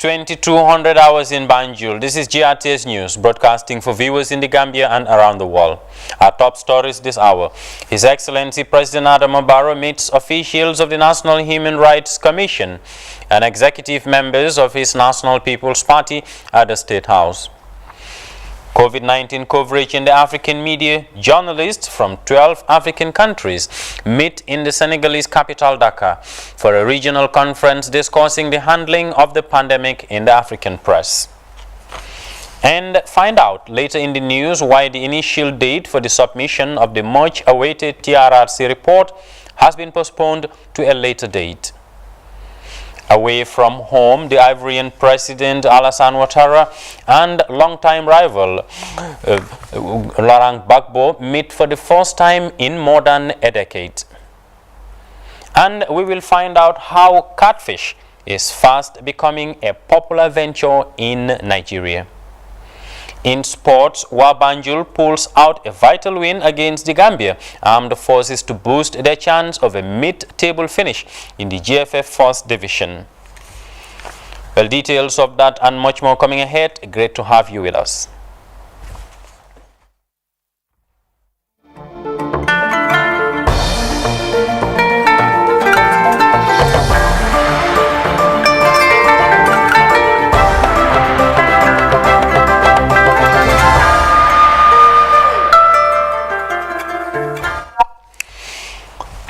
2200 hours in Banjul. This is GRTS News, broadcasting for viewers in the Gambia and around the world. Our top stories this hour. His Excellency President Adama Barrow meets officials of the National Human Rights Commission and executive members of his National People's Party at the State House. COVID-19 coverage in the African media. Journalists from 12 African countries meet in the Senegalese capital Dakar for a regional conference discussing the handling of the pandemic in the African press. And find out later in the news why the initial date for the submission of the much-awaited GRTS report has been postponed to a later date. Away from home, the Ivorian President Alassane Ouattara and longtime rival Laurent Gbagbo meet for the first time in more than a decade. And we will find out how catfish is fast becoming a popular venture in Nigeria. In sports, Banjul pulls out a vital win against the Gambia Armed Forces to boost their chance of a mid-table finish in the GFF First Division. Well, details of that and much more coming ahead. Great to have you with us.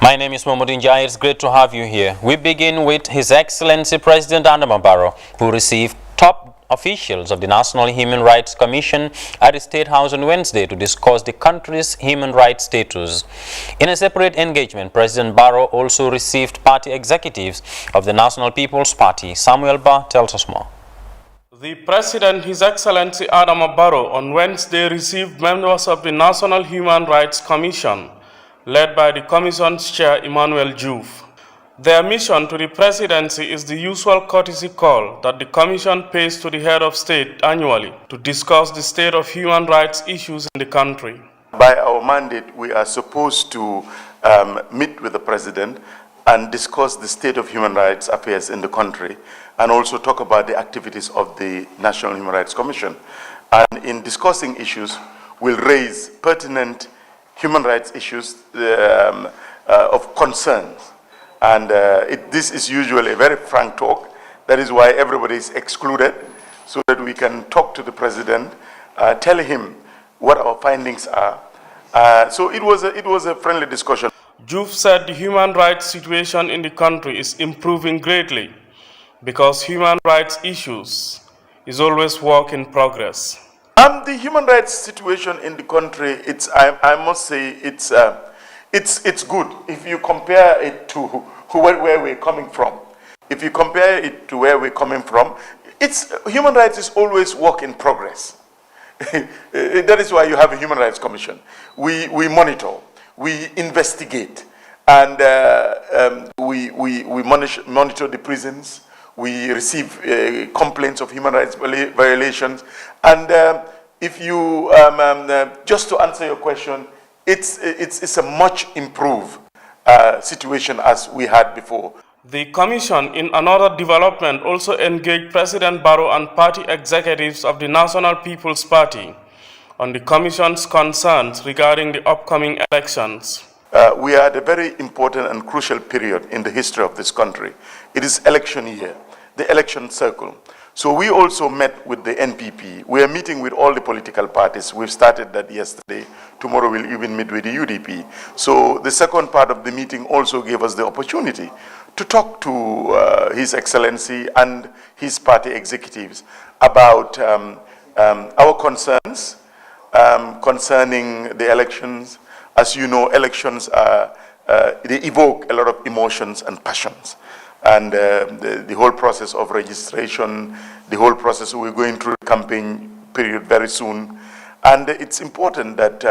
My name is Momodin Jai. It's great to have you here. We begin with His Excellency President Adama Barrow, who received top officials of the National Human Rights Commission at the State House on Wednesday to discuss the country's human rights status. In a separate engagement, President Barrow also received party executives of the National People's Party. Samuel Ba tells us more. The President, His Excellency Adama Barrow, on Wednesday received members of the National Human Rights Commission, led by the Commission's Chair Emmanuel Diouf. Their mission to the Presidency is the usual courtesy call that the Commission pays to the Head of State annually to discuss the state of human rights issues in the country. By our mandate, we are supposed to meet with the President and discuss the state of human rights affairs in the country and also talk about the activities of the National Human Rights Commission. And in discussing issues, we'll raise pertinent human rights issues of concerns. And this is usually a very frank talk. That is why everybody is excluded, so that we can talk to the President, tell him what our findings are. So it was a friendly discussion. Diouf said the human rights situation in the country is improving greatly because human rights issues is always work in progress. The human rights situation in the country, I must say, it's good if you compare it to where we're coming from. If you compare it to where we're coming from, human rights is always work in progress. That is why you have a Human Rights Commission. We monitor, we investigate, and we monitor the prisons. We receive complaints of human rights violations. And if you, just to answer your question, it's a much improved situation as we had before. The Commission, in another development, also engaged President Barrow and party executives of the National People's Party on the Commission's concerns regarding the upcoming elections. We are at a very important and crucial period in the history of this country. It is election year, the election circle. So we also met with the NPP. We are meeting with all the political parties. We've started that yesterday. Tomorrow we'll even meet with the UDP. So the second part of the meeting also gave us the opportunity to talk to His Excellency and his party executives about our concerns concerning the elections. As you know, elections they evoke a lot of emotions and passions. And the whole process of registration, the whole process, we're going through the campaign period very soon. And it's important that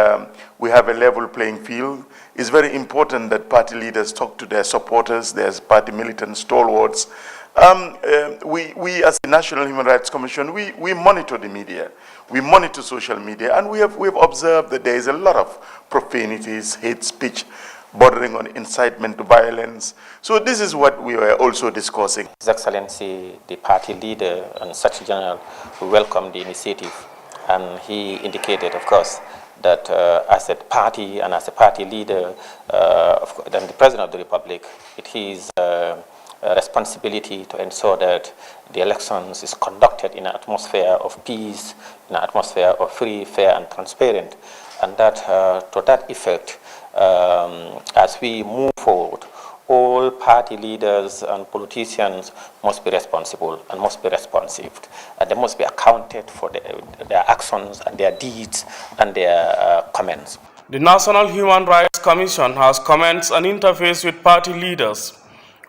we have a level playing field. It's very important that party leaders talk to their supporters, their party militant stalwarts. We as the National Human Rights Commission, we monitor the media. We monitor social media, and we have observed that there is a lot of profanities, hate speech. bordering on incitement to violence. So this is what we were also discussing. His Excellency, the party leader and Secretary General, welcomed the initiative, and he indicated, of course, that as a party and as a party leader, then the President of the Republic, it is a responsibility to ensure that the elections is conducted in an atmosphere of peace, in an atmosphere of free, fair, and transparent, and that to that effect, as we move forward, all party leaders and politicians must be responsible and must be responsive. And they must be accounted for their actions and their deeds and their comments. The National Human Rights Commission has commenced an interface with party leaders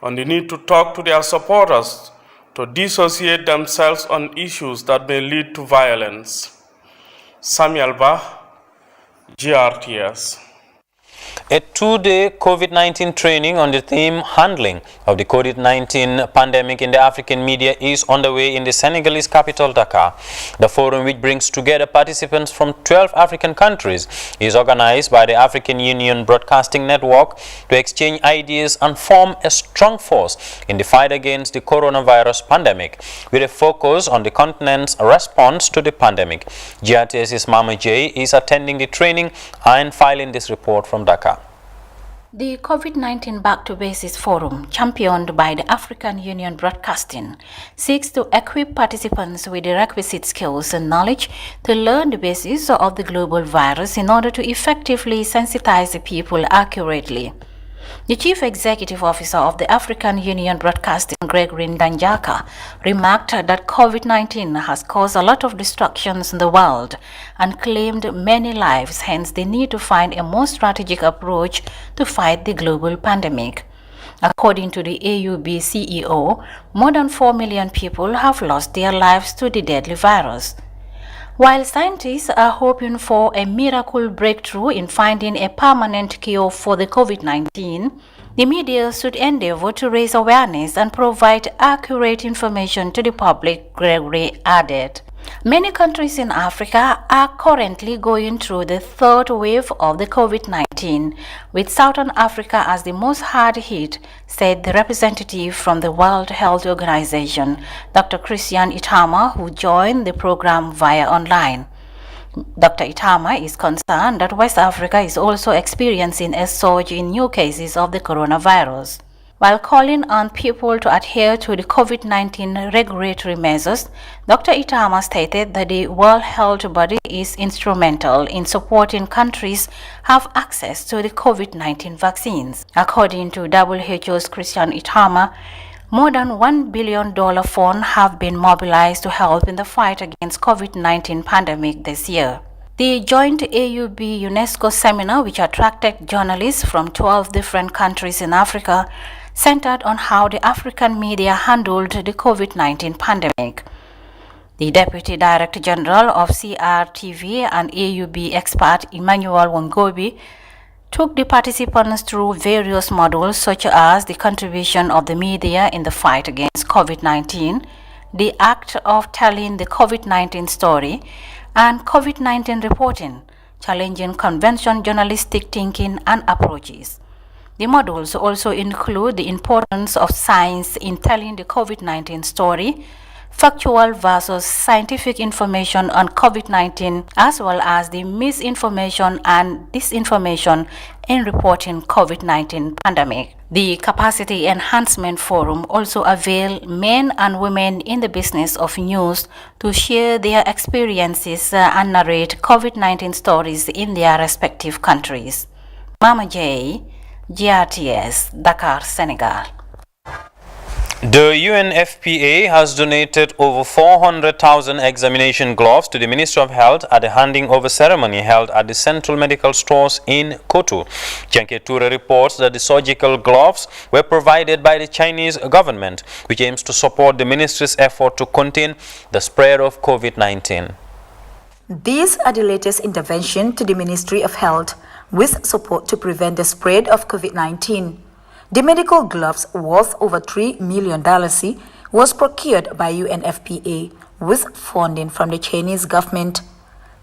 on the need to talk to their supporters to dissociate themselves on issues that may lead to violence. Samuel Ba, GRTS. A two-day COVID-19 training on the theme handling of the COVID-19 pandemic in the African media is underway in the Senegalese capital, Dakar. The forum, which brings together participants from 12 African countries, is organized by the African Union Broadcasting Network to exchange ideas and form a strong force in the fight against the coronavirus pandemic, with a focus on the continent's response to the pandemic. GRTS's Mama J is attending the training and filing this report from Dakar. The COVID-19 Back to Basics Forum, championed by the African Union Broadcasting, seeks to equip participants with the requisite skills and knowledge to learn the basis of the global virus in order to effectively sensitize the people accurately. The Chief Executive Officer of the African Union Broadcasting, Gregory Ndanjaka, remarked that COVID-19 has caused a lot of destructions in the world and claimed many lives, hence the need to find a more strategic approach to fight the global pandemic. According to the AUB CEO, more than 4 million people have lost their lives to the deadly virus. While scientists are hoping for a miracle breakthrough in finding a permanent cure for the COVID-19, the media should endeavor to raise awareness and provide accurate information to the public, Gregory added. Many countries in Africa are currently going through the third wave of the COVID-19, with Southern Africa as the most hard hit, said the representative from the World Health Organization, Dr. Christian Itama, who joined the program via online. Dr. Itama is concerned that West Africa is also experiencing a surge in new cases of the coronavirus. While calling on people to adhere to the COVID-19 regulatory measures, Dr. Itama stated that the World Health Body is instrumental in supporting countries have access to the COVID-19 vaccines. According to WHO's Christian Itama, more than $1 billion funds have been mobilized to help in the fight against COVID-19 pandemic this year. The joint AUB UNESCO seminar, which attracted journalists from 12 different countries in Africa, centered on how the African media handled the COVID-19 pandemic. The Deputy Director General of CRTV and AUB expert Emmanuel Wangobi took the participants through various modules such as the contribution of the media in the fight against COVID-19, the act of telling the COVID-19 story, and COVID-19 reporting, challenging conventional journalistic thinking and approaches. The modules also include the importance of science in telling the COVID-19 story, factual versus scientific information on COVID-19, as well as the misinformation and disinformation in reporting COVID-19 pandemic. The Capacity Enhancement Forum also availed men and women in the business of news to share their experiences and narrate COVID-19 stories in their respective countries. Mama J, GRTS, Dakar, Senegal. The UNFPA has donated over 400,000 examination gloves to the Ministry of Health at the handing over ceremony held at the Central Medical Stores in Kotu. Janke Ture reports that the surgical gloves were provided by the Chinese government, which aims to support the ministry's effort to contain the spread of COVID-19. These are the latest intervention to the Ministry of Health with support to prevent the spread of COVID-19. The medical gloves worth over $3 million was procured by UNFPA with funding from the Chinese government.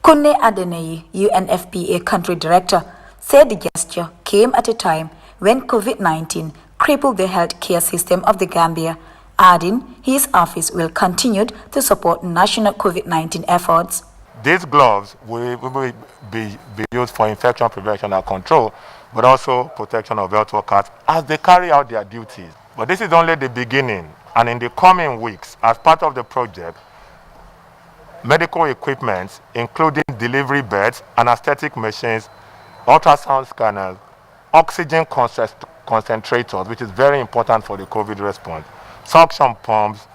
Kunne Adenei, UNFPA country director, said the gesture came at a time when COVID-19 crippled the healthcare system of the Gambia, adding his office will continue to support national COVID-19 efforts. These gloves will be used for infection prevention and control, but also protection of health workers as they carry out their duties. But this is only the beginning, and in the coming weeks, as part of the project, medical equipment, including delivery beds, anesthetic machines, ultrasound scanners, oxygen concentrators, which is very important for the COVID response, suction pumps,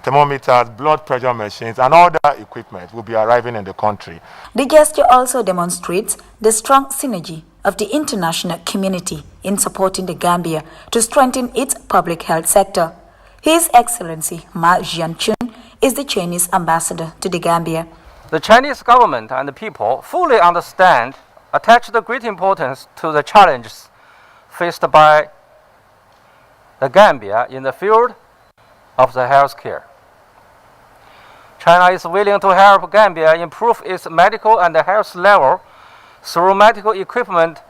thermometers, blood pressure machines, and other equipment will be arriving in the country. The gesture also demonstrates the strong synergy of the international community in supporting the Gambia to strengthen its public health sector. His Excellency Ma Jianchun is the Chinese ambassador to the Gambia. The Chinese government and the people fully understand, attach the great importance to the challenges faced by the Gambia in the field of the healthcare. China is willing to help Gambia improve its medical and health level through medical equipment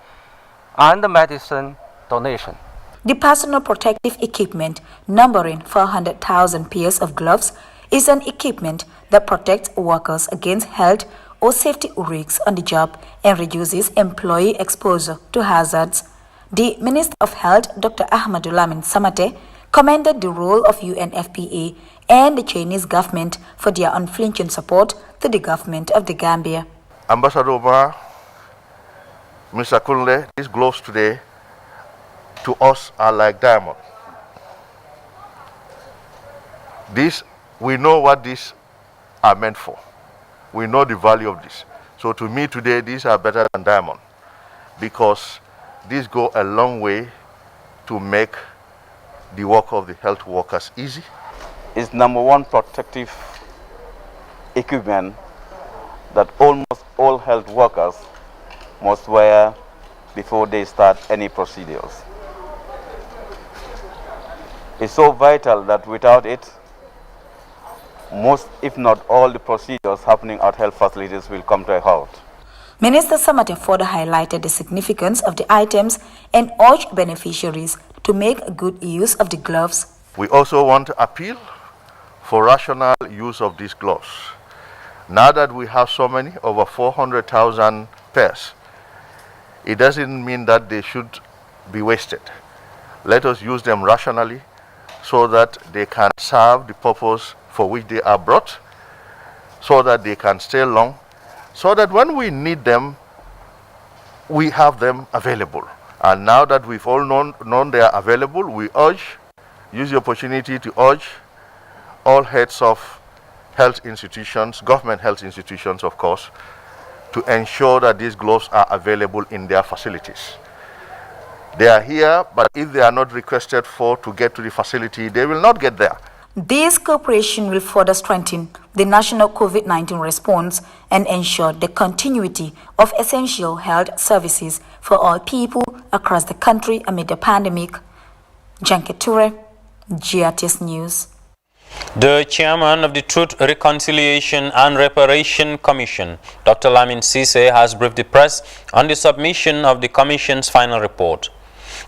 and medicine donation. The personal protective equipment, numbering 400,000 pairs of gloves, is an equipment that protects workers against health or safety risks on the job and reduces employee exposure to hazards. The Minister of Health, Dr. Ahmadulamin Samate, commended the role of UNFPA and the Chinese government for their unflinching support to the government of the Gambia. Ambassador Omar, Mr. Kunle, these gloves today to us are like diamond. We know what these are meant for. We know the value of this. So to me today, these are better than diamond because these go a long way to make the work of the health workers easy. It's #1 protective equipment that almost all health workers must wear before they start any procedures. It's so vital that without it, most, if not all, the procedures happening at health facilities will come to a halt. Minister Samate further highlighted the significance of the items and urged beneficiaries to make good use of the gloves. We also want to appeal for rational use of these gloves. Now that we have so many, over 400,000 pairs, it doesn't mean that they should be wasted. Let us use them rationally so that they can serve the purpose for which they are brought, so that they can stay long, so that when we need them, we have them available. And now that we've all known they are available, we use the opportunity to urge all heads of health institutions, government health institutions of course, to ensure that these gloves are available in their facilities. They are here, but if they are not requested for to get to the facility, they will not get there. This cooperation will further strengthen the national COVID-19 response and ensure the continuity of essential health services for all people across the country amid the pandemic. Janke Ture, GRTS News. The chairman of the Truth, Reconciliation and Reparation Commission, Dr. Lamin Sise, has briefed the press on the submission of the Commission's final report.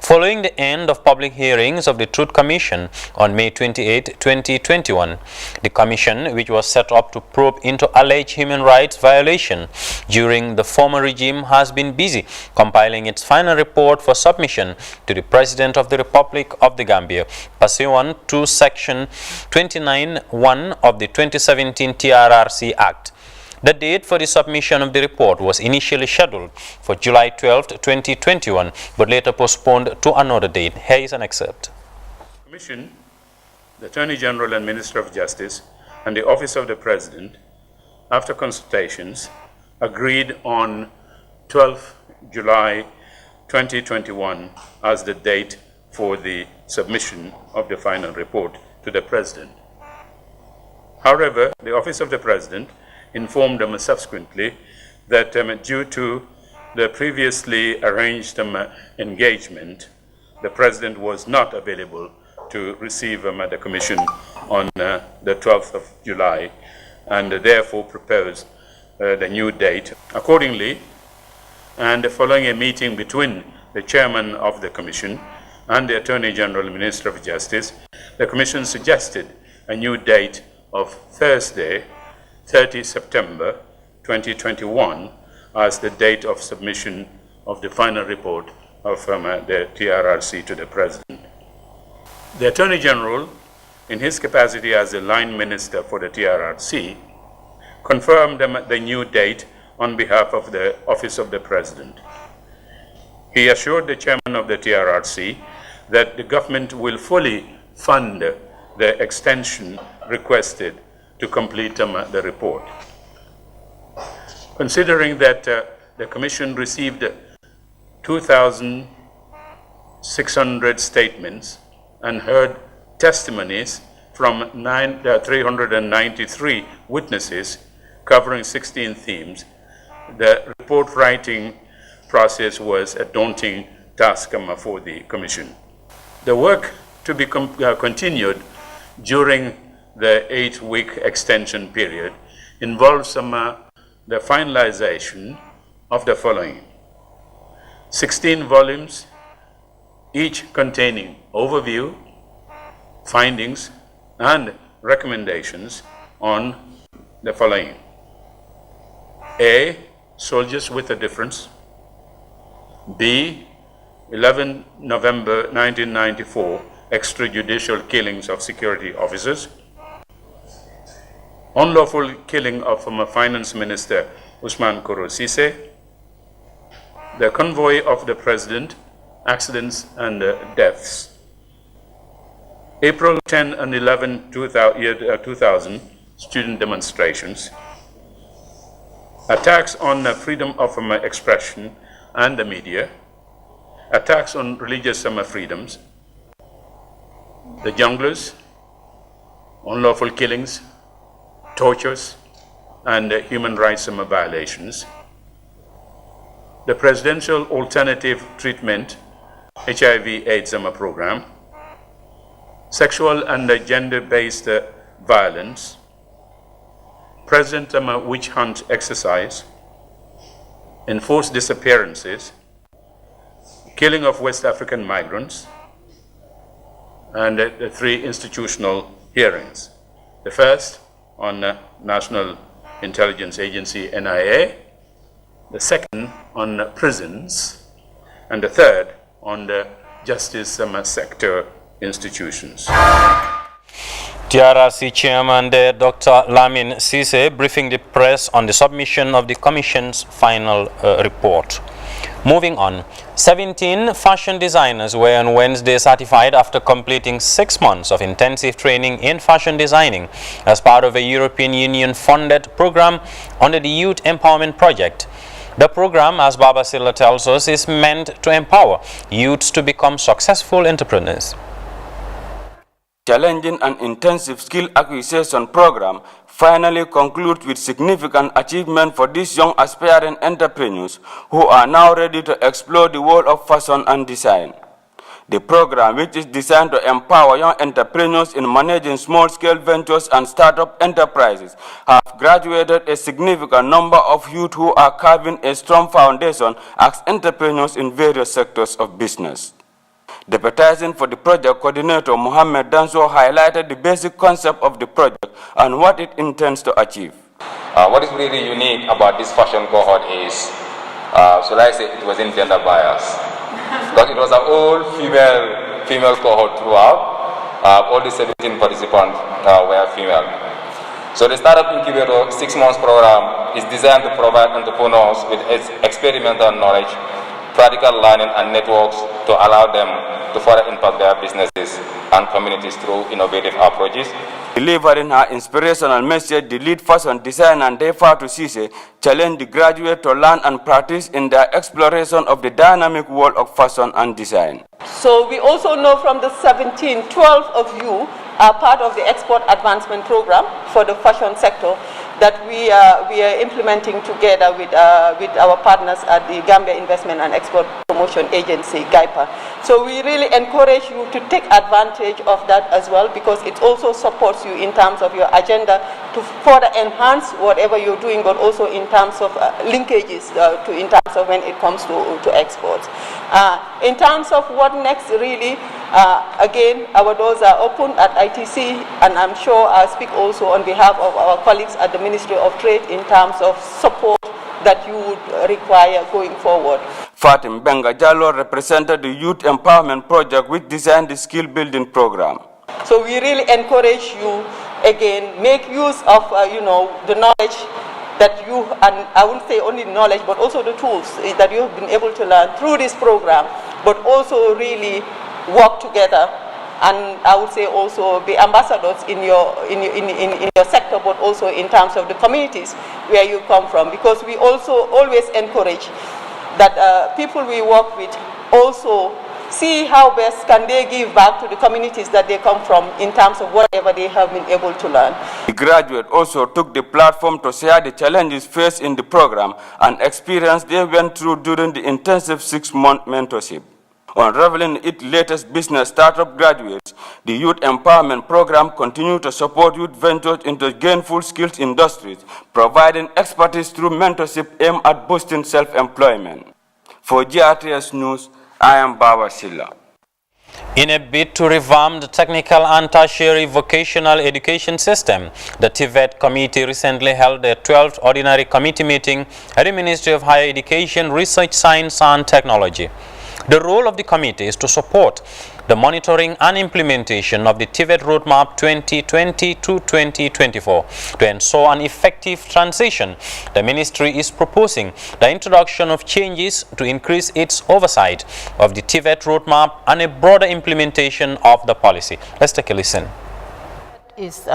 Following the end of public hearings of the Truth Commission on May 28, 2021, the Commission, which was set up to probe into alleged human rights violation during the former regime, has been busy compiling its final report for submission to the President of the Republic of the Gambia, pursuant to Section 29(1) of the 2017 TRRC Act. The date for the submission of the report was initially scheduled for July 12, 2021, but later postponed to another date. Here is an excerpt. The Commission, the Attorney General and Minister of Justice, and the Office of the President, after consultations, agreed on 12 July 2021 as the date for the submission of the final report to the President. However, the Office of the President informed them subsequently that due to the previously arranged engagement, the President was not available to receive the Commission on the 12th of July and therefore proposed the new date. Accordingly, and following a meeting between the chairman of the Commission and the Attorney General and Minister of Justice, the Commission suggested a new date of Thursday, 30 September 2021 as the date of submission of the final report of the TRRC to the President. The Attorney General, in his capacity as the line minister for the TRRC, confirmed the new date on behalf of the Office of the President. He assured the chairman of the TRRC that the government will fully fund the extension requested to complete the report. Considering that the Commission received 2,600 statements and heard testimonies from 393 witnesses covering 16 themes, the report writing process was a daunting task for the Commission. The work to be continued during the 8-week extension period involves the finalization of the following: 16 volumes, each containing overview, findings, and recommendations on the following: A, soldiers with a difference; B, 11 November 1994 extrajudicial killings of security officers; unlawful killing of former Finance Minister Usman Koro Sise; the convoy of the President, accidents and deaths; April 10 and 11, 2000 student demonstrations; attacks on freedom of expression and the media; attacks on religious freedoms; the junglers; unlawful killings, tortures, and human rights violations; the Presidential Alternative Treatment HIV/AIDS program; sexual and gender-based violence; President witch hunt exercise; enforced disappearances; killing of West African migrants; and the 3 institutional hearings. The first on National Intelligence Agency, NIA, the second on prisons, and the third on the justice sector institutions. TRRC Chairman Dr. Lamin Sise briefing the press on the submission of the Commission's final report. Moving on, 17 fashion designers were on Wednesday certified after completing 6 months of intensive training in fashion designing as part of a European Union-funded program under the Youth Empowerment Project. The program, as Baba Silla tells us, is meant to empower youths to become successful entrepreneurs. Challenging and intensive skill acquisition program finally concludes with significant achievement for these young aspiring entrepreneurs who are now ready to explore the world of fashion and design. The program, which is designed to empower young entrepreneurs in managing small-scale ventures and startup enterprises, have graduated a significant number of youth who are carving a strong foundation as entrepreneurs in various sectors of business. Deputizing for the project coordinator, Mohammed Danso, highlighted the basic concept of the project and what it intends to achieve. What is really unique about this fashion cohort is, should I say, it was in gender bias. Because it was an all female cohort throughout. All the 17 participants were female. So the Startup Incubator 6 months program is designed to provide entrepreneurs with experimental knowledge, practical learning and networks to allow them to further impact their businesses and communities through innovative approaches. Delivering her inspirational message, the lead fashion designer Defatu Sise challenged the graduates to learn and practice in their exploration of the dynamic world of fashion and design. So we also know from the 12 of you are part of the Export Advancement Program for the fashion sector that we are implementing together with our partners at the Gambia Investment and Export Promotion Agency, GIPA. So we really encourage you to take advantage of that as well, because it also supports you in terms of your agenda to further enhance whatever you're doing, but also in terms of linkages in terms of when it comes to exports. In terms of what next, really, again, our doors are open at ITC, and I'm sure I speak also on behalf of our colleagues at the Ministry of Trade in terms of support that you would require going forward. Fatim Benga Jallo represented the Youth Empowerment Project, which designed the skill building program. So we really encourage you, again, make use of the knowledge that you, and I wouldn't say only knowledge, but also the tools that you have been able to learn through this program, but also really work together, and I would say also be ambassadors in your sector, but also in terms of the communities where you come from, because we also always encourage that people we work with also see how best can they give back to the communities that they come from in terms of whatever they have been able to learn. The graduate also took the platform to share the challenges faced in the program and experience they went through during the intensive 6-month mentorship. Unraveling its latest business startup graduates, the Youth Empowerment Program continues to support youth ventures into gainful skills industries, providing expertise through mentorship aimed at boosting self-employment. For GRTS News, I am Baba Silla. In a bid to revamp the technical and tertiary vocational education system, the TVET committee recently held their 12th ordinary committee meeting at the Ministry of Higher Education, Research, Science and Technology. The role of the committee is to support the monitoring and implementation of the TVET Roadmap 2020 to 2024. To ensure an effective transition, the ministry is proposing the introduction of changes to increase its oversight of the TVET Roadmap and a broader implementation of the policy. Let's take a listen. Is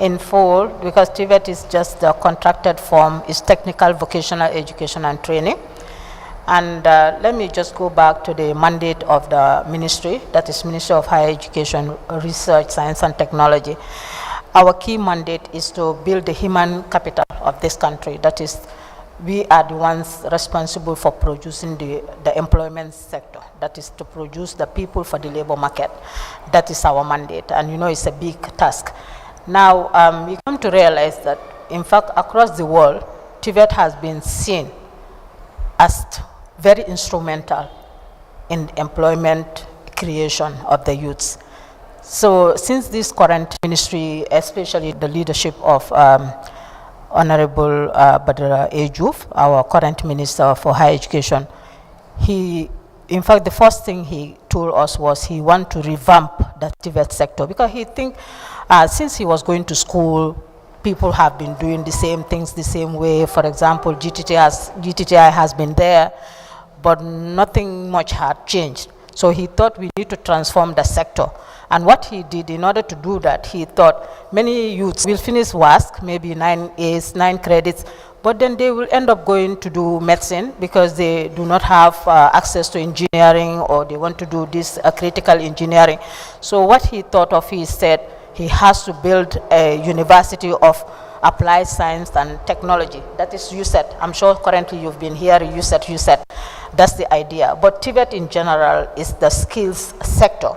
in full, because TVET is just the contracted form, is technical vocational education and training. And let me just go back to the mandate of the ministry, that is Ministry of Higher Education, Research, Science and Technology. Our key mandate is to build the human capital of this country. That is, we are the ones responsible for producing the employment sector. That is to produce the people for the labor market. That is our mandate, and it's a big task. Now, we come to realize that, in fact, across the world, TVET has been seen as very instrumental in employment creation of the youths. So since this current ministry, especially the leadership of Honorable Badara Ejuf, our current Minister for Higher Education, in fact, the first thing he told us was he wanted to revamp the TVET sector, because he think since he was going to school, people have been doing the same things the same way. For example, GTTI has been there, but nothing much had changed. So he thought we need to transform the sector. And what he did in order to do that, he thought many youths will finish WASC, maybe 9 A's, 9 credits, but then they will end up going to do medicine because they do not have access to engineering, or they want to do this critical engineering. So what he thought of, he said he has to build a university of applied science and technology. That is USET. I'm sure currently you've been hearing USET. That's the idea. But TVET in general is the skills sector,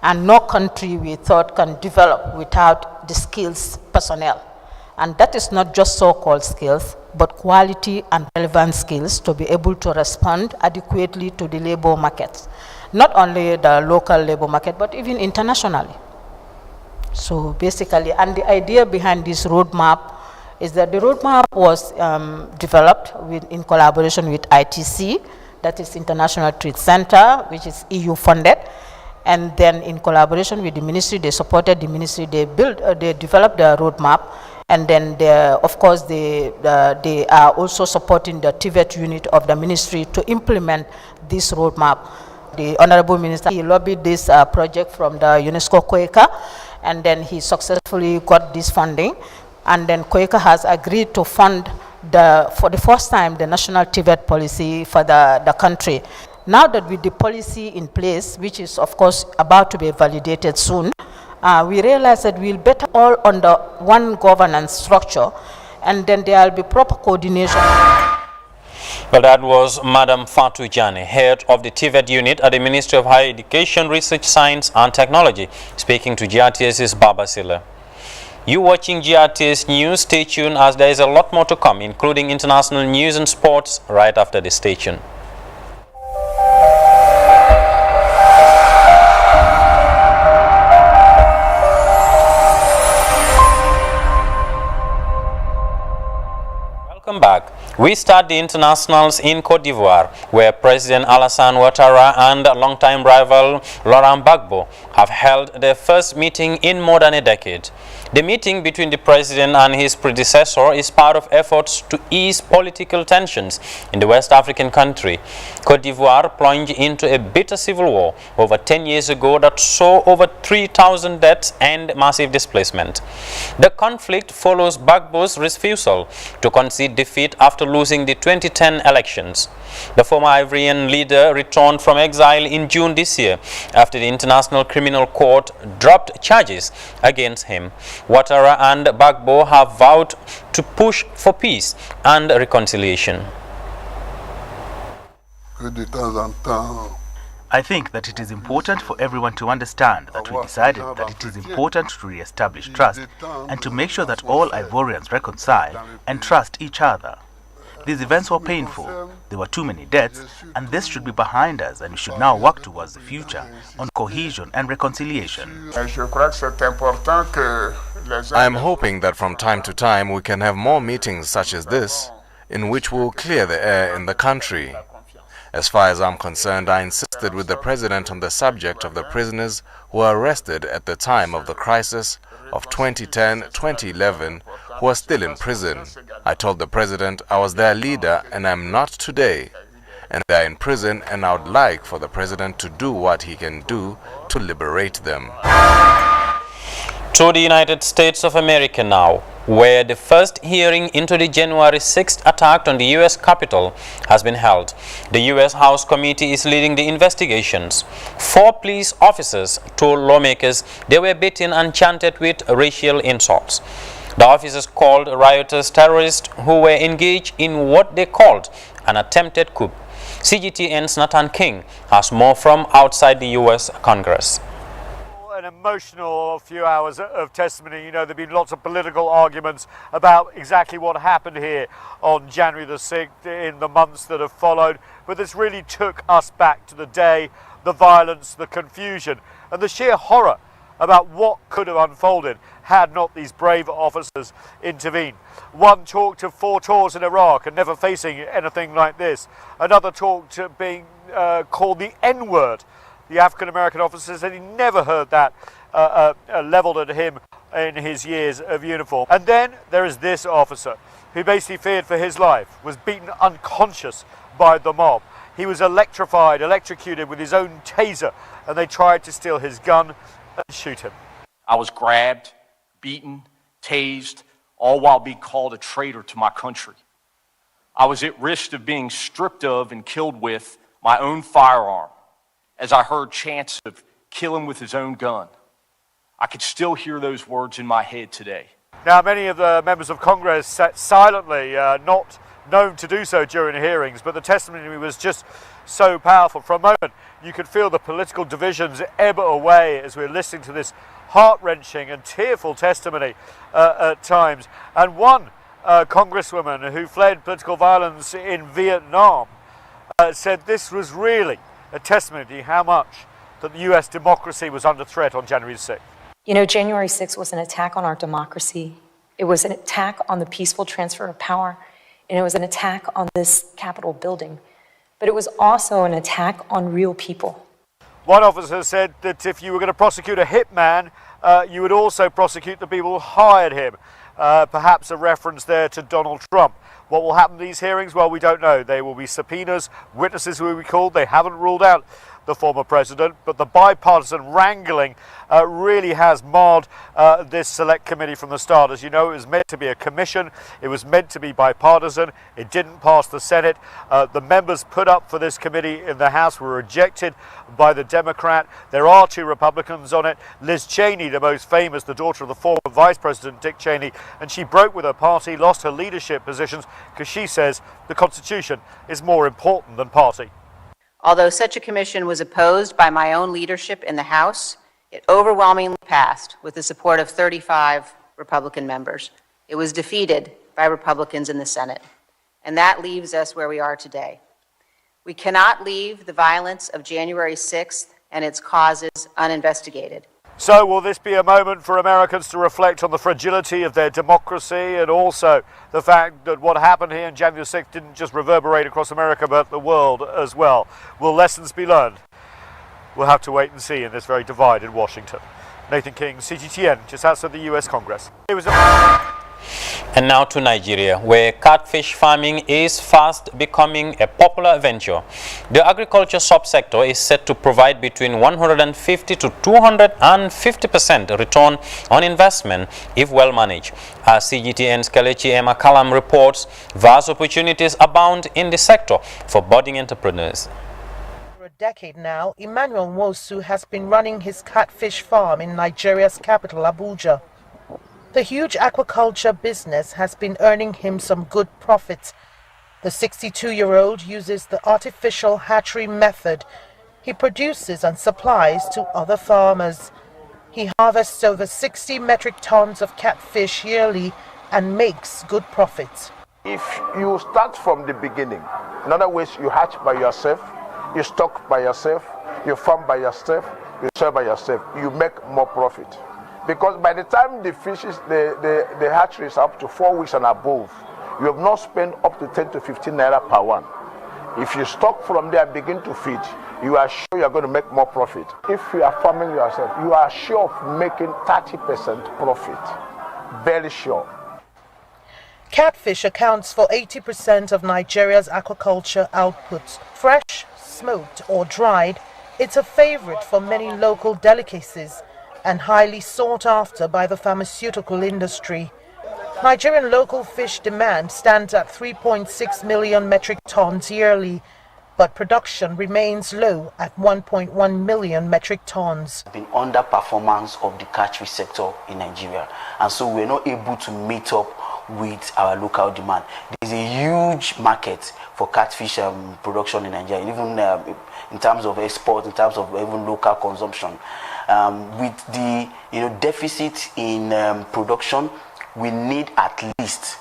and no country we thought can develop without the skills personnel. And that is not just so-called skills, but quality and relevant skills to be able to respond adequately to the labor markets. Not only the local labor market, but even internationally. So basically, and the idea behind this roadmap is that the roadmap was developed in collaboration with ITC, that is International Trade Center, which is EU funded, and then in collaboration with the ministry, they supported the ministry, they developed the roadmap, and then of course they are also supporting the TVET unit of the ministry to implement this roadmap. The Honorable Minister, he lobbied this project from the UNESCO COECA, and then he successfully got this funding, and then COECA has agreed to fund for the first time the national TVET policy for the country. Now that with the policy in place, which is of course about to be validated soon, we realize that we'll better all under one governance structure, and then there will be proper coordination. Well, that was Madam Fatou Jane, head of the TVET unit at the Ministry of Higher Education, Research, Science and Technology, speaking to GRTS's Baba Silla. You watching GRTS News, stay tuned as there is a lot more to come, including international news and sports right after this station. Welcome back. We start the internationals in Cote d'Ivoire, where President Alassane Ouattara and longtime rival Laurent Gbagbo have held their first meeting in more than a decade. The meeting between the president and his predecessor is part of efforts to ease political tensions in the West African country. Cote d'Ivoire plunged into a bitter civil war over 10 years ago that saw over 3,000 deaths and massive displacement. The conflict follows Gbagbo's refusal to concede defeat after losing the 2010 elections. The former Ivorian leader returned from exile in June this year after the International Criminal Court dropped charges against him. Ouattara and Gbagbo have vowed to push for peace and reconciliation. I think that it is important for everyone to understand that we decided that it is important to re-establish trust and to make sure that all Ivorians reconcile and trust each other. These events were painful, there were too many deaths, and this should be behind us, and we should now work towards the future on cohesion and reconciliation. I am hoping that from time to time we can have more meetings such as this, in which we will clear the air in the country. As far as I'm concerned, I insisted with the President on the subject of the prisoners who were arrested at the time of the crisis of 2010-2011 who are still in prison. I told the President I was their leader and I'm not today. And they are in prison, and I would like for the President to do what he can do to liberate them. To the United States of America now, where the first hearing into the January 6th attack on the U.S. Capitol has been held. The U.S. House Committee is leading the investigations. 4 police officers told lawmakers they were beaten and chanted with racial insults. The officers called rioters terrorists who were engaged in what they called an attempted coup. CGTN's Nathan King has more from outside the U.S. Congress. An emotional few hours of testimony. You know, there have been lots of political arguments about exactly what happened here on January the 6th in the months that have followed, but this really took us back to the day, the violence, the confusion, and the sheer horror about what could have unfolded had not these brave officers intervened. One talked of 4 tours in Iraq and never facing anything like this. Another talked of being called the N-word. The African-American officer said he never heard that leveled at him in his years of uniform. And then there is this officer who basically feared for his life, was beaten unconscious by the mob. He was electrocuted with his own taser, and they tried to steal his gun and shoot him. I was grabbed, beaten, tased, all while being called a traitor to my country. I was at risk of being stripped of and killed with my own firearm, as I heard chants of kill him with his own gun. I could still hear those words in my head today. Now, many of the members of Congress sat silently, not known to do so during hearings, but the testimony was just so powerful. For a moment, you could feel the political divisions ebb away as we were listening to this heart-wrenching and tearful testimony at times. And one congresswoman who fled political violence in Vietnam said this was really a testament to how much that the US democracy was under threat on January 6th. You know, January 6th was an attack on our democracy. It was an attack on the peaceful transfer of power, and it was an attack on this Capitol building. But it was also an attack on real people. One officer said that if you were going to prosecute a hitman, you would also prosecute the people who hired him. Perhaps a reference there to Donald Trump. What will happen in these hearings? Well, we don't know. There will be subpoenas, witnesses will be called. They haven't ruled out the former president, but the bipartisan wrangling really has marred this select committee from the start. As you know, it was meant to be a commission. It was meant to be bipartisan. It didn't pass the Senate. The members put up for this committee in the House were rejected by the Democrat. There are 2 Republicans on it. Liz Cheney, the most famous, the daughter of the former Vice President Dick Cheney, and she broke with her party, lost her leadership positions because she says the Constitution is more important than party. Although such a commission was opposed by my own leadership in the House, it overwhelmingly passed with the support of 35 Republican members. It was defeated by Republicans in the Senate. And that leaves us where we are today. We cannot leave the violence of January 6th and its causes uninvestigated. So will this be a moment for Americans to reflect on the fragility of their democracy and also the fact that what happened here on January 6th didn't just reverberate across America but the world as well? Will lessons be learned? We'll have to wait and see in this very divided Washington. Nathan King, CGTN, just outside the US Congress. And now to Nigeria, where catfish farming is fast becoming a popular venture. The agriculture subsector is set to provide between 150 to 250% return on investment if well managed. As CGTN's Kelechi Emma Kalam reports, vast opportunities abound in the sector for budding entrepreneurs. For a decade now, Emmanuel Nwosu has been running his catfish farm in Nigeria's capital, Abuja. The huge aquaculture business has been earning him some good profits. The 62-year-old uses the artificial hatchery method he produces and supplies to other farmers. He harvests over 60 metric tons of catfish yearly and makes good profits. If you start from the beginning, in other words, you hatch by yourself, you stock by yourself, you farm by yourself, you sell by yourself, you make more profit. Because by the time the fishes, the hatchery is up to 4 weeks and above, you have not spent up to 10 to 15 naira per one. If you stock from there and begin to feed, you are sure you are going to make more profit. If you are farming yourself, you are sure of making 30% profit. Very sure. Catfish accounts for 80% of Nigeria's aquaculture output. Fresh, smoked or dried, it's a favorite for many local delicacies and highly sought after by the pharmaceutical industry. Nigerian local fish demand stands at 3.6 million metric tons yearly, but production remains low at 1.1 million metric tons. Been underperformance of the catfish sector in Nigeria, and so we're not able to meet up with our local demand. There's a huge market for catfish production in Nigeria, even in terms of export, in terms of even local consumption. With the deficit in production, we need at least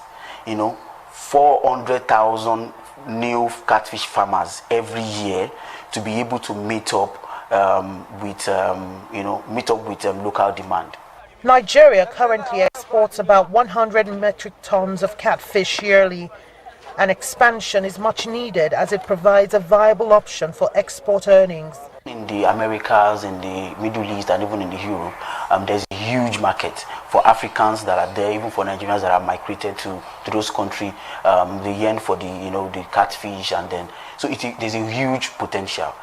400,000 new catfish farmers every year to be able to meet up with local demand. Nigeria currently exports about 100 metric tons of catfish yearly. An expansion is much needed as it provides a viable option for export earnings. In the Americas, in the Middle East, and even in the Europe, there's a huge market for Africans that are there, even for Nigerians that are migrated to those countries. They yearn for the catfish, and then there's a huge potential.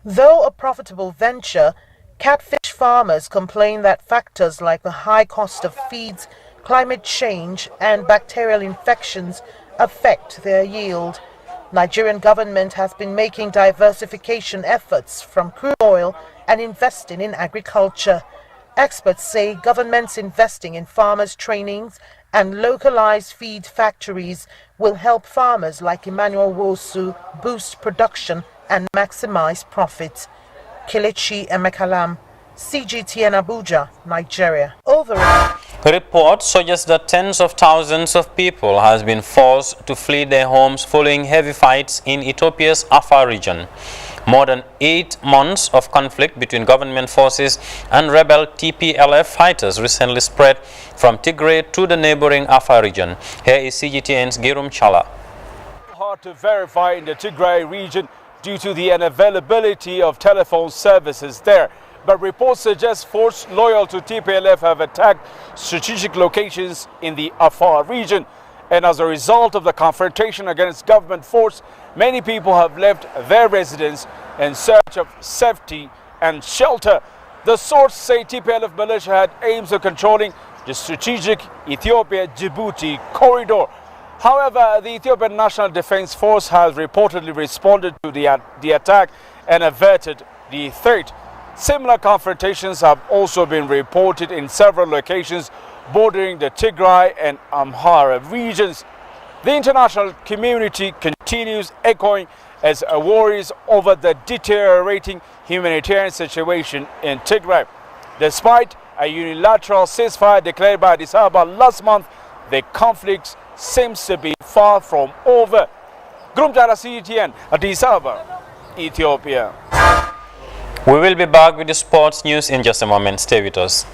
Though a profitable venture, catfish farmers complain that factors like the high cost of feeds, climate change, and bacterial infections affect their yield. Nigerian government has been making diversification efforts from crude oil and investing in agriculture. Experts say governments investing in farmers' trainings and localized feed factories will help farmers like Emmanuel Nwosu boost production and maximize profits. Kelechi Emekalam, CGTN Abuja, Nigeria. Overall, reports suggest that tens of thousands of people have been forced to flee their homes following heavy fights in Ethiopia's Afar region. More than 8 months of conflict between government forces and rebel TPLF fighters recently spread from Tigray to the neighboring Afar region. Here is CGTN's Girum Chala. Hard to verify in the Tigray region due to the unavailability of telephone services there. But reports suggest forces loyal to TPLF have attacked strategic locations in the Afar region. And as a result of the confrontation against government force, many people have left their residence in search of safety and shelter. The sources say TPLF militia had aims of controlling the strategic Ethiopia-Djibouti corridor. However, the Ethiopian National Defense Force has reportedly responded to the attack and averted the threat. Similar confrontations have also been reported in several locations bordering the Tigray and Amhara regions. The international community continues echoing its worries over the deteriorating humanitarian situation in Tigray. Despite a unilateral ceasefire declared by Addis Ababa last month, the conflict seems to be far from over. Grumjara CTN, Addis Ababa, Ethiopia. We will be back with the sports news in just a moment. Stay with us.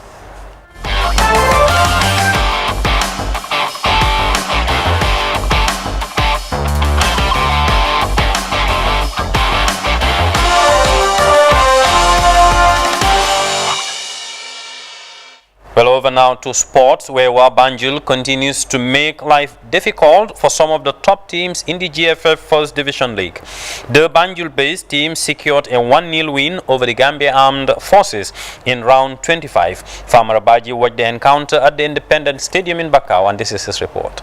Well, over now to sports, where Wabanjul continues to make life difficult for some of the top teams in the GFF First Division League. The Banjul-based team secured a 1-0 win over the Gambia Armed Forces in round 25. Farmer Abaji watched the encounter at the Independent Stadium in Bakau, and this is his report.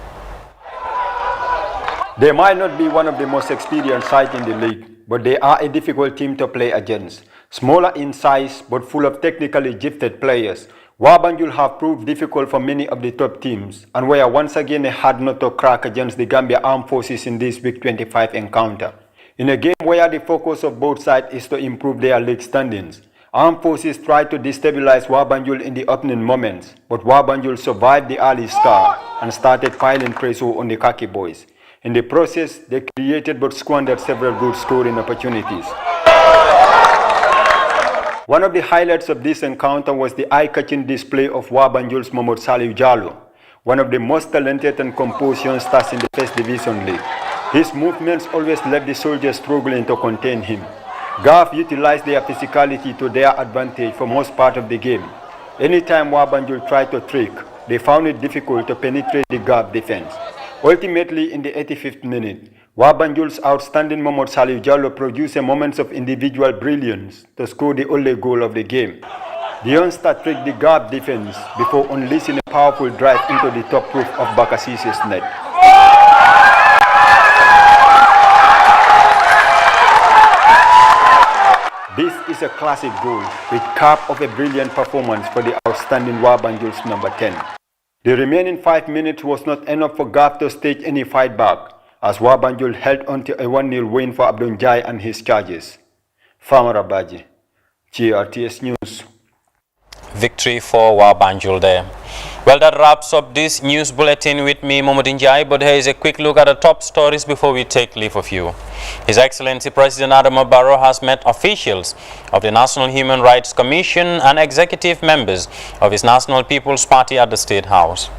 They might not be one of the most experienced sides in the league, but they are a difficult team to play against. Smaller in size, but full of technically gifted players, Wabanjul have proved difficult for many of the top teams and were once again a hard nut to crack against the Gambia Armed Forces in this Week 25 encounter. In a game where the focus of both sides is to improve their league standings, Armed Forces tried to destabilize Wabanjul in the opening moments, but Wabanjul survived the early start and started piling pressure on the Khaki boys. In the process, they created but squandered several good scoring opportunities. One of the highlights of this encounter was the eye-catching display of Wabanjul's Mohamed Salih Jallo, one of the most talented and composed young stars in the First Division League. His movements always left the soldiers struggling to contain him. GAF utilized their physicality to their advantage for most part of the game. Anytime Wabanjul tried to trick, they found it difficult to penetrate the GAF defense. Ultimately, in the 85th minute, Wabanjul's outstanding Mohamed Salih Jallo produced a moments of individual brilliance to score the only goal of the game. The youngster tricked the guard defense before unleashing a powerful drive into the top roof of Bakasise's net. This is a classic goal with cap of a brilliant performance for the outstanding Wabanjul's number 10. The remaining 5 minutes was not enough for GAF to stage any fight back, as Wabanjul held on to a 1-0 win for Abdunjai and his charges. Farmer Abaji, GRTS News. Victory for Wabanjul there. Well, that wraps up this news bulletin with me, Momodin Jai, but here is a quick look at the top stories before we take leave of you. His Excellency President Adama Barrow has met officials of the National Human Rights Commission and executive members of his National People's Party at the State House.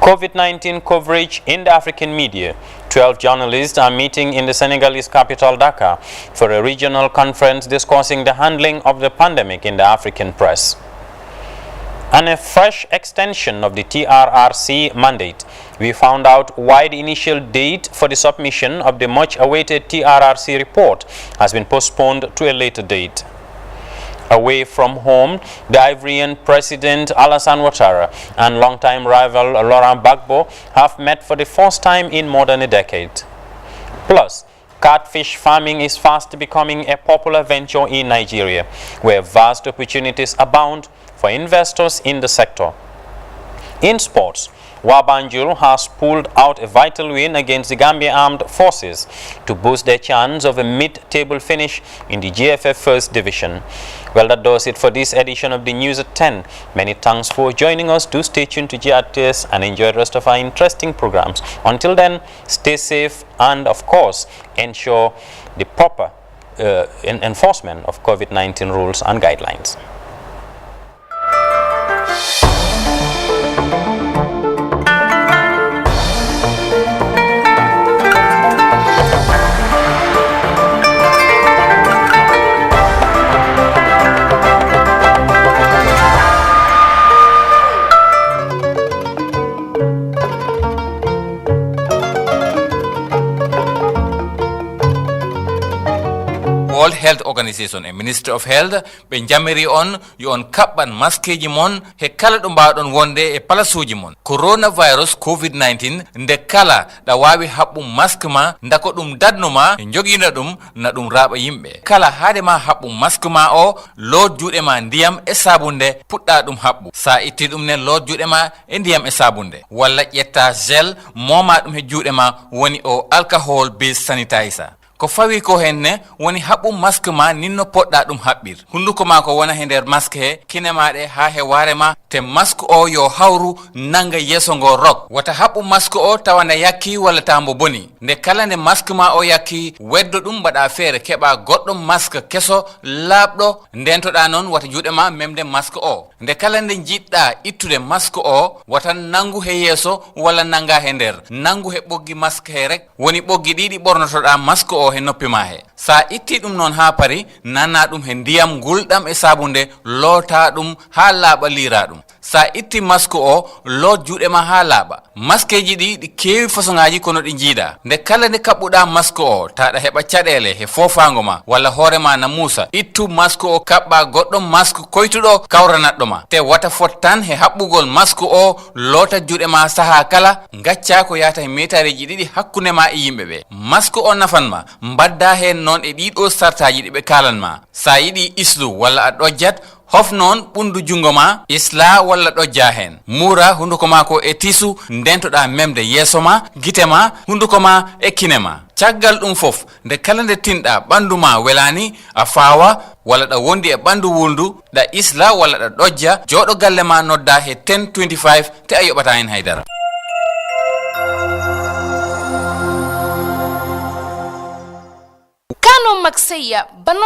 COVID-19 coverage in the African media. 12 journalists are meeting in the Senegalese capital Dakar for a regional conference discussing the handling of the pandemic in the African press. And a fresh extension of the TRRC mandate. We found out why the initial date for the submission of the much-awaited TRRC report has been postponed to a later date. Away from home, the Ivorian President Alassane Ouattara and longtime rival Laurent Gbagbo have met for the first time in more than a decade. Plus, catfish farming is fast becoming a popular venture in Nigeria, where vast opportunities abound for investors in the sector. In sports, Wabanjul has pulled out a vital win against the Gambia Armed Forces to boost their chance of a mid-table finish in the GFF First Division. Well, that does it for this edition of the News at 10. Many thanks for joining us. Do stay tuned to GRTS and enjoy the rest of our interesting programs. Until then, stay safe and, of course, ensure the proper enforcement of COVID-19 rules and guidelines. World Health Organization and Ministry of Health be jamiri on yo on kabban maskeji mon he kala ɗum mbawɗon wonde e palasuji mon. Coronavirus COVID-19 nde kala ɗa wawi haɓɓum masque ma ndako ɗum dadnoma e jogina ɗum na ɗum raɓa yimɓe. Kala haade ma haɓɓum masque ma o lood juuɗe ma ndiyam e sabunde puɗɗa ɗum haɓɓu. Sa itti ɗum nen lood juuɗe ma e ndiyam e sabunde. Walla ƴetta gel moma ɗum he juuɗe ma woni o alcohol based sanitizer. ko fawi ko henne woni haɓu masque ma ninno poɗɗa ɗum haɓɓir hunduko ma ko wona he nder masque he kine maɗe ha he ware ma te masque o yo hawru nanga yeso ngo rok wata haɓu masque o tawa nde yakki walla tambo boni nde kala nde masque ma o yakki weddo ɗum mbaɗa feere keɓa goɗɗo masque keso laaɓɗo ndentoɗa noon wata juuɗe ma memde masque o nde kala nde jiɗɗa ittude masque o wata nangu he yeso walla nanga he nder nangu he ɓoggi masque he rek woni ɓoggi ɗiɗi ɓornotoɗa masque o he noppi ma he sa itti ɗum noon ha pari nanna ɗum he ndiyam gulɗam e sabunde loota ɗum ha laaɓa lira ɗum sa itti masque o loot juuɗe ma ha laaɓa masque ji ɗi keewi façon ngaji kono ɗi jiiɗa nde kala nde kaɓɓuɗa masque o taɗa heɓa caɗele he fofango ma walla hoore ma na muusa ittu masque o kaɓɓa goɗɗo masque koytuɗo kawranatɗo ma te wata fot tan he haɓɓugol masque o loota juuɗe ma saaha kala gacca ko yata he metareji ɗiɗi hakkunde ma e yimɓeɓe masque o nafanma mbadda hen noon e ɗiɗo sartaji ɗi ɓe kalanma sa yiɗi islu walla a ɗojjat hof noon ɓundu jungo ma isla walla ɗojja hen mura hunduko ma ko e tisu ndentoɗa memde yeeso ma guite ma hunduko ma e kine ma caggal ɗum fof nde kala nde tinɗa ɓandu ma welani a fawa walla ɗa wondi e ɓandu wuldu ɗa isla walla ɗa ɗojja joɗo galle ma nodda he 1025 te a yoɓata hen haydara. Kano Maksaya, Banon